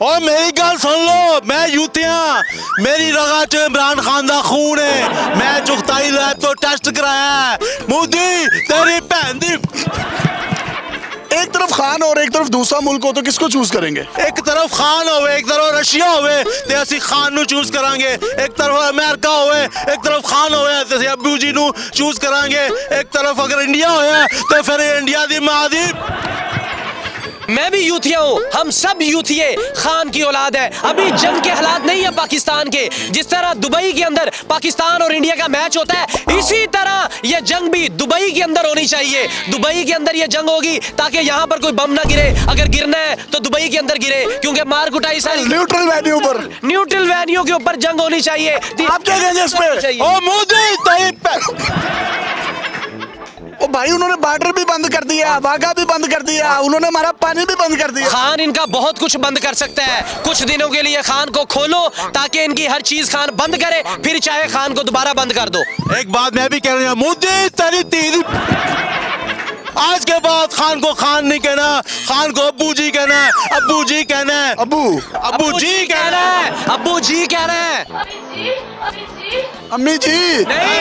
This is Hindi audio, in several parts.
और मेरी गल सुन लो, मैं यूतियां, मेरी रगा च इमरान खान दा खून है। मैं चुगताई लैब तो टेस्ट कराया है। मोदी तेरी भैन दी। एक तरफ खान और एक तरफ दूसरा मुल्क हो तो किसको चूज करेंगे? एक तरफ खान होवे, एक तरफ रशिया होवे ते असी खान नु चूज करांगे। एक तरफ अमेरिका होवे, एक तरफ खान होवे ते असी अब्बू जी नु चूज करांगे। एक तरफ अगर इंडिया होया तो फिर इंडिया दी मां दी। मैं भी यूथिया हूँ, हम सब यूथिये खान की औलाद है। अभी जंग के हालात नहीं है पाकिस्तान के। जिस तरह दुबई के अंदर पाकिस्तान और इंडिया का मैच होता है, इसी तरह ये जंग भी दुबई के अंदर होनी चाहिए। दुबई के अंदर ये जंग होगी ताकि यहाँ पर कोई बम ना गिरे। अगर गिरना है तो दुबई के अंदर गिरे, क्योंकि मार कुटाई सारी न्यूट्रल वेन्यू पर, न्यूट्रल वेन्यू के ऊपर जंग होनी चाहिए। आप क्या कहेंगे इस पे? ओ मोदी तेरी भैन। ओ भाई, उन्होंने बॉर्डर भी बंद कर दिया, वाघा भी बंद कर दिया, उन्होंने हमारा पानी भी बंद कर दिया। खान इनका बहुत कुछ बंद कर सकता है। कुछ दिनों के लिए खान को खोलो ताकि इनकी हर चीज खान बंद करे, फिर चाहे खान को दोबारा बंद कर दो। एक बात मैं भी कह रही हूँ, मोदी तेरी तीर। आज के बाद खान को खान नहीं कहना, खान को अब्बू जी कहना है। अब्बू जी कहना है। अब्बू जी कहना है। अब्बू जी कह रहे हैं। अम्मी जी नहीं,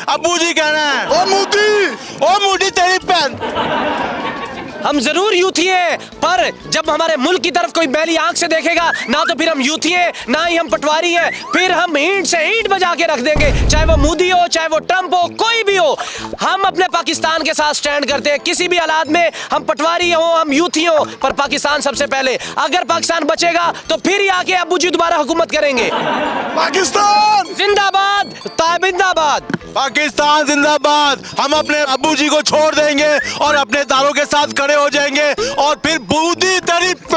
अब्बू जी कहना है। ओ मोदी तेरी भैन। हम जरूर यूथी है, पर जब हमारे मुल्क की तरफ कोई बैली आंख से देखेगा ना, तो फिर हम यूथी है ना ही हम पटवारी है। फिर हम ईंट से ईंट बजा के रख देंगे, चाहे वो मोदी हो, चाहे वो ट्रंप हो, कोई भी हो। हम अपने पाकिस्तान के साथ स्टैंड करते हैं किसी भी हालात में। हम पटवारी हो, हम यूथी हो, पर पाकिस्तान सबसे पहले। अगर पाकिस्तान बचेगा तो फिर ही आके अब्बू जी दोबारा हुकूमत करेंगे। पाकिस्तान जिंदाबाद, ताबिंदाबाद। पाकिस्तान जिंदाबाद। हम अपने अब्बू जी को छोड़ देंगे और अपने दारों के साथ खड़े हो जाएंगे और फिर बूदी तारीफ।